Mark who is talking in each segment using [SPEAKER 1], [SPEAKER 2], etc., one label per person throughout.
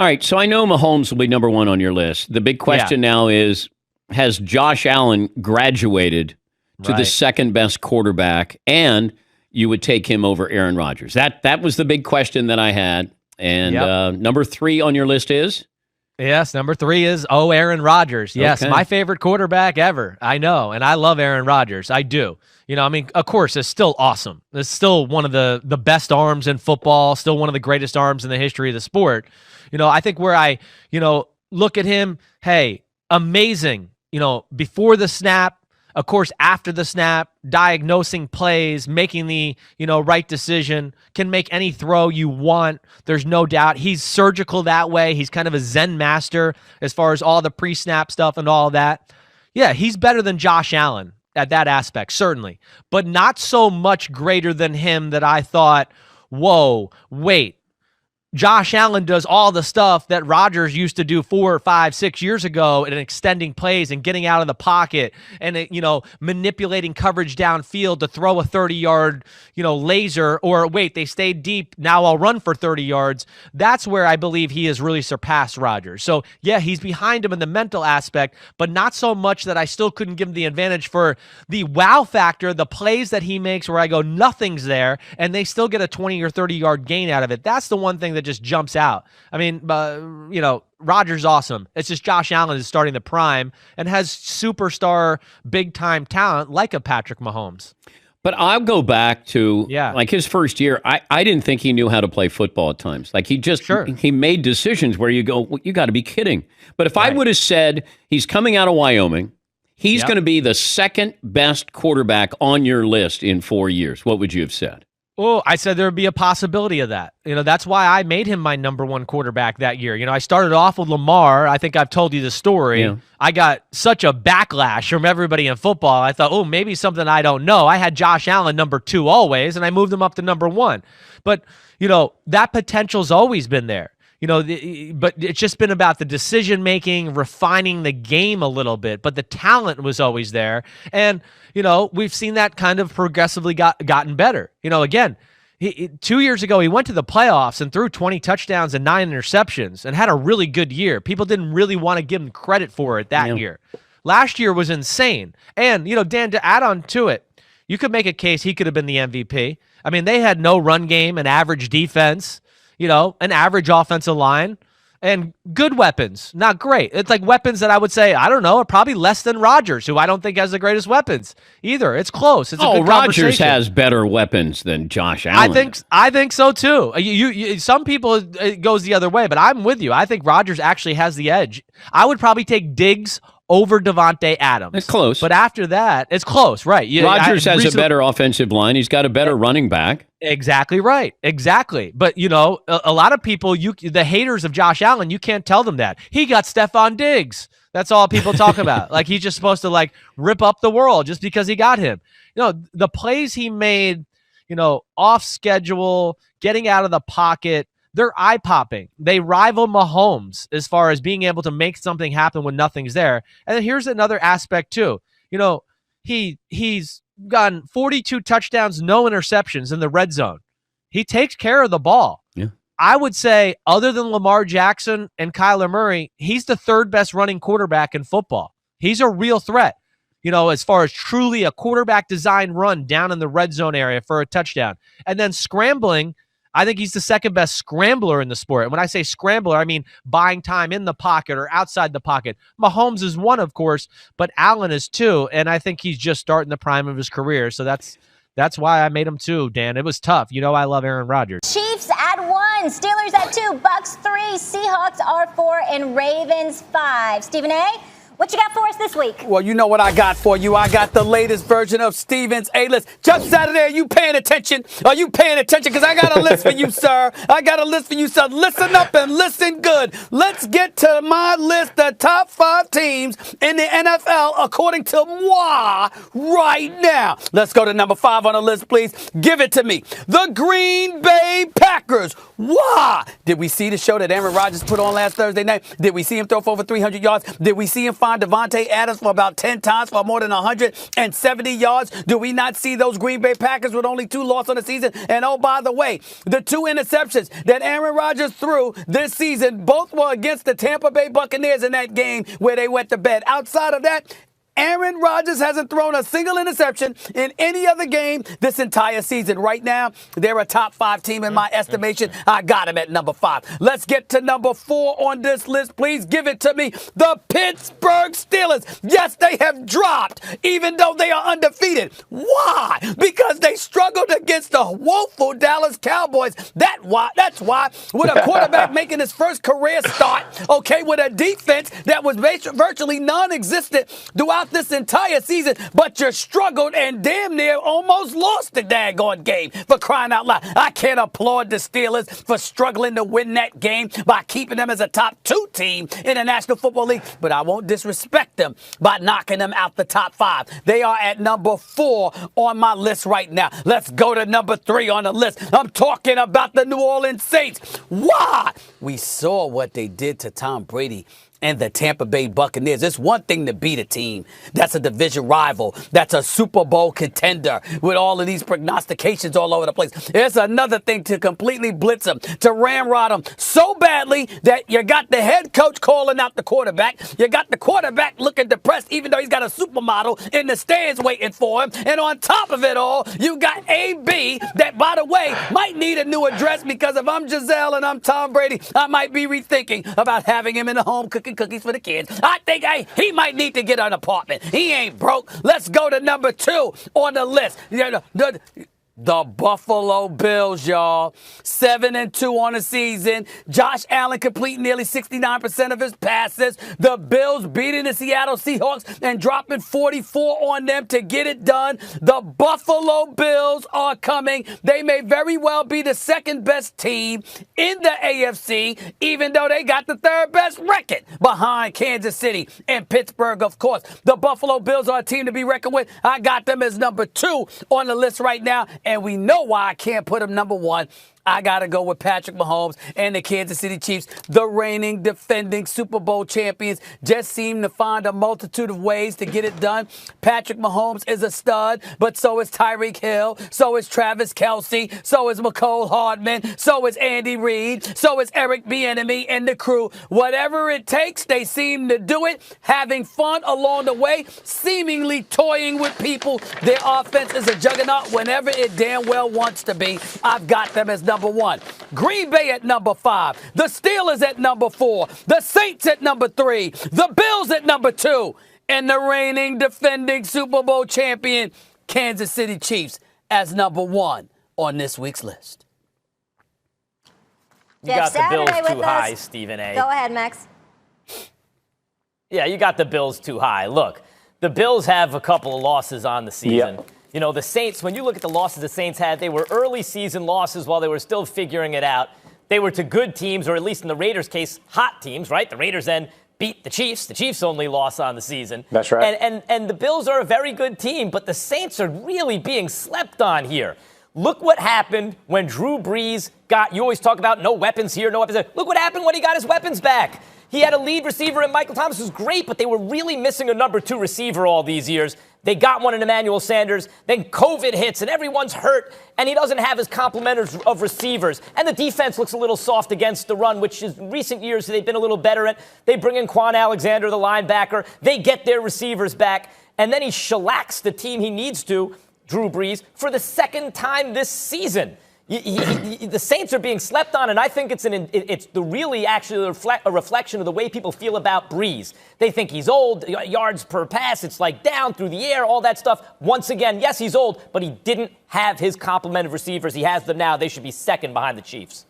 [SPEAKER 1] All right, so I know Mahomes will be number one on your list. The big question now is, has Josh Allen graduated to the second best quarterback, and you would take him over Aaron Rodgers? That was the big question that I had. And number 3 on your list is?
[SPEAKER 2] Yes, number 3 is, Aaron Rodgers. Yes, my favorite quarterback ever. I know, and I love Aaron Rodgers. I do. Of course, it's still awesome. It's still one of the best arms in football, still one of the greatest arms in the history of the sport. I think where I, look at him, hey, amazing, before the snap, of course, after the snap, diagnosing plays, making the, right decision, can make any throw you want. There's no doubt. He's surgical that way. He's kind of a Zen master as far as all the pre-snap stuff and all that. Yeah, he's better than Josh Allen at that aspect, certainly, but not so much greater than him that I thought, whoa, wait. Josh Allen does all the stuff that Rodgers used to do 4 or 5, 6 years ago in extending plays and getting out of the pocket and, manipulating coverage downfield to throw a 30-yard, laser, or wait, they stayed deep, now I'll run for 30 yards. That's where I believe he has really surpassed Rodgers. So, yeah, he's behind him in the mental aspect, but not so much that I still couldn't give him the advantage for the wow factor, the plays that he makes where I go, nothing's there, and they still get a 20 or 30-yard gain out of it. That's the one thing that just jumps out. I mean, Rodgers awesome. It's just Josh Allen is starting the prime and has superstar big-time talent like a Patrick Mahomes.
[SPEAKER 1] But I'll go back to like his first year. I didn't think he knew how to play football at times. Like he made decisions where you go, well, you got to be kidding. But if I would have said he's coming out of Wyoming, he's going to be the second best quarterback on your list in 4 years, what would you have said?
[SPEAKER 2] Well, I said there would be a possibility of that. That's why I made him my number one quarterback that year. I started off with Lamar. I think I've told you the story. Yeah. I got such a backlash from everybody in football. I thought, maybe something I don't know. I had Josh Allen number 2 always, and I moved him up to number 1. But, that potential's always been there. But it's just been about the decision-making, refining the game a little bit. But the talent was always there. And, we've seen that kind of progressively gotten better. Again, 2 years ago, he went to the playoffs and threw 20 touchdowns and 9 interceptions and had a really good year. People didn't really want to give him credit for it that year. Last year was insane. And, Dan, to add on to it, you could make a case he could have been the MVP. I mean, they had no run game, an average defense, an average offensive line, and good weapons. Not great. It's like weapons that I would say, I don't know, are probably less than Rodgers, who I don't think has the greatest weapons either. It's close. It's a good
[SPEAKER 1] Rodgers has better weapons than Josh Allen.
[SPEAKER 2] I think so too. You some people, it goes the other way, but I'm with you. I think Rodgers actually has the edge. I would probably take Diggs over Devontae Adams.
[SPEAKER 1] It's close.
[SPEAKER 2] But after that, it's close, right?
[SPEAKER 1] Rodgers has a better offensive line. He's got a better running back.
[SPEAKER 2] Exactly right. Exactly. But, a lot of people, the haters of Josh Allen, you can't tell them that. He got Stephon Diggs. That's all people talk about. Like, he's just supposed to, rip up the world just because he got him. The plays he made, off schedule, getting out of the pocket, they're eye-popping. They rival Mahomes as far as being able to make something happen when nothing's there. And then here's another aspect, too. He's gotten 42 touchdowns, no interceptions in the red zone. He takes care of the ball.
[SPEAKER 1] Yeah.
[SPEAKER 2] I would say, other than Lamar Jackson and Kyler Murray, he's the third best running quarterback in football. He's a real threat, as far as truly a quarterback design run down in the red zone area for a touchdown. And then scrambling, I think he's the second best scrambler in the sport. And when I say scrambler, I mean buying time in the pocket or outside the pocket. Mahomes is one, of course, but Allen is 2, and I think he's just starting the prime of his career. So that's why I made him 2, Dan. It was tough. I love Aaron Rodgers.
[SPEAKER 3] Chiefs at 1, Steelers at 2, Bucks 3, Seahawks are 4, and Ravens 5. Stephen A., what you got for us this week?
[SPEAKER 4] Well, you know what I got for you. I got the latest version of Steven's A-List. Jumps out of there. Are you paying attention? Are you paying attention? Because I got a list for you, sir. I got a list for you, sir. Listen up and listen good. Let's get to my list, the top 5 teams in the NFL according to moi right now. Let's go to number 5 on the list, please. Give it to me. The Green Bay Packers. Why? Did we see the show that Aaron Rodgers put on last Thursday night? Did we see him throw for over 300 yards? Did we see him find find Devontae Adams for about 10 times for more than 170 yards? Do we not see those Green Bay Packers with only 2 losses on the season? And oh, by the way, the 2 interceptions that Aaron Rodgers threw this season, both were against the Tampa Bay Buccaneers in that game where they went to bed. Outside of that, Aaron Rodgers hasn't thrown a single interception in any other game this entire season. Right now, they're a top 5 team in my estimation. I got him at number 5. Let's get to number 4 on this list. Please give it to me. The Pittsburgh Steelers. Yes, they have dropped, even though they are undefeated. Why? Because they struggled against the woeful Dallas Cowboys. That's why. With a quarterback making his first career start, okay, with a defense that was virtually non-existent throughout this entire season, but you struggled and damn near almost lost the daggone game, for crying out loud. I can't applaud the Steelers for struggling to win that game by keeping them as a top 2 team in the National Football League, but I won't disrespect them by knocking them out the top 5. They are at number 4 on my list right now. Let's go to number 3 on the list. I'm talking about the New Orleans Saints. Why? We saw what they did to Tom Brady and the Tampa Bay Buccaneers. It's one thing to beat a team that's a division rival, that's a Super Bowl contender with all of these prognostications all over the place. It's another thing to completely blitz them, to ramrod them so badly that you got the head coach calling out the quarterback. You got the quarterback looking depressed, even though he's got a supermodel in the stands waiting for him. And on top of it all, you got AB that, by the way, might need a new address, because if I'm Giselle and I'm Tom Brady, I might be rethinking about having him in the home cooking cookies for the kids. I think he might need to get an apartment. He ain't broke. Let's go to number 2 on the list. The Buffalo Bills, y'all. 7-2 on the season. Josh Allen completing nearly 69% of his passes. The Bills beating the Seattle Seahawks and dropping 44 on them to get it done. The Buffalo Bills are coming. They may very well be the second best team in the AFC, even though they got the 3rd best record behind Kansas City and Pittsburgh, of course. The Buffalo Bills are a team to be reckoned with. I got them as number 2 on the list right now. And we know why I can't put him number 1. I got to go with Patrick Mahomes and the Kansas City Chiefs. The reigning, defending Super Bowl champions just seem to find a multitude of ways to get it done. Patrick Mahomes is a stud, but so is Tyreek Hill, so is Travis Kelce, so is McCole Hardman, so is Andy Reid, so is Eric Bieniemy and the crew. Whatever it takes, they seem to do it, having fun along the way, seemingly toying with people. Their offense is a juggernaut whenever it damn well wants to be. I've got them as number 1. Green Bay at number 5. The Steelers at number 4. The Saints at number 3. The Bills at number 2. And the reigning, defending Super Bowl champion Kansas City Chiefs as number 1 on this week's list.
[SPEAKER 5] You got the Bills too high, Stephen A.
[SPEAKER 3] Go ahead, Max.
[SPEAKER 5] Yeah, you got the Bills too high. Look, the Bills have a couple of losses on the season. Yep. You know, the Saints, when you look at the losses the Saints had, they were early season losses while they were still figuring it out. They were to good teams, or at least in the Raiders' case, hot teams, right? The Raiders then beat the Chiefs. The Chiefs' only loss on the season.
[SPEAKER 6] That's right.
[SPEAKER 5] And the Bills are a very good team, but the Saints are really being slept on here. Look what happened when Drew Brees you always talk about no weapons here, no weapons there. Look what happened when he got his weapons back. He had a lead receiver in Michael Thomas, who's great, but they were really missing a number 2 receiver all these years. They got one in Emmanuel Sanders. Then COVID hits, and everyone's hurt, and he doesn't have his complement of receivers. And the defense looks a little soft against the run, which is recent years they've been a little better at. They bring in Quan Alexander, the linebacker. They get their receivers back, and then he shellacks the team he needs to, Drew Brees, for the second time this season. The Saints are being slept on, and I think it's really a reflection of the way people feel about Brees. They think he's old, yards per pass, it's like down through the air, all that stuff. Once again, yes, he's old, but he didn't have his complement of receivers. He has them now. They should be second behind the Chiefs.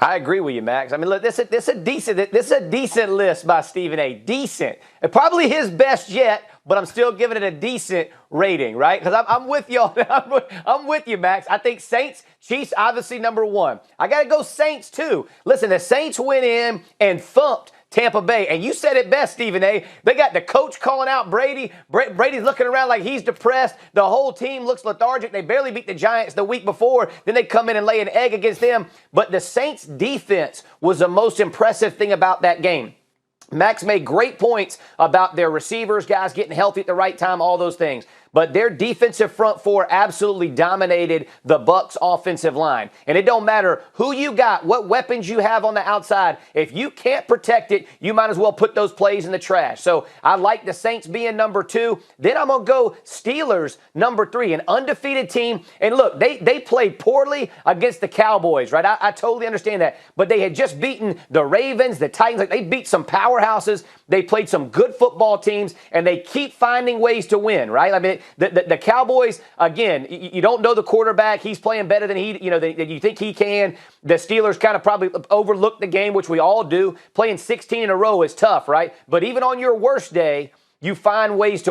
[SPEAKER 6] I agree with you, Max. I mean, look, this is a decent list by Stephen A. Decent. Probably his best yet, but I'm still giving it a decent rating, right? Because I'm with you. I'm with you, Max. I think Saints, Chiefs, obviously number 1. I got to go Saints, too. Listen, the Saints went in and thumped Tampa Bay. And you said it best, Stephen A. They got the coach calling out Brady. Brady's looking around like he's depressed. The whole team looks lethargic. They barely beat the Giants the week before. Then they come in and lay an egg against them. But the Saints' defense was the most impressive thing about that game. Max made great points about their receivers, guys getting healthy at the right time, all those things. But their defensive front four absolutely dominated the Bucs offensive line. And it don't matter who you got, what weapons you have on the outside. If you can't protect it, you might as well put those plays in the trash. So I like the Saints being number 2. Then I'm going to go Steelers number 3, an undefeated team. And look, they played poorly against the Cowboys, right? I totally understand that. But they had just beaten the Ravens, the Titans. Like, they beat some powerhouses. They played some good football teams, and they keep finding ways to win, right? I mean, the Cowboys, again, you don't know the quarterback. He's playing better than than you think he can. The Steelers kind of probably overlooked the game, which we all do. Playing 16 in a row is tough, right? But even on your worst day, you find ways to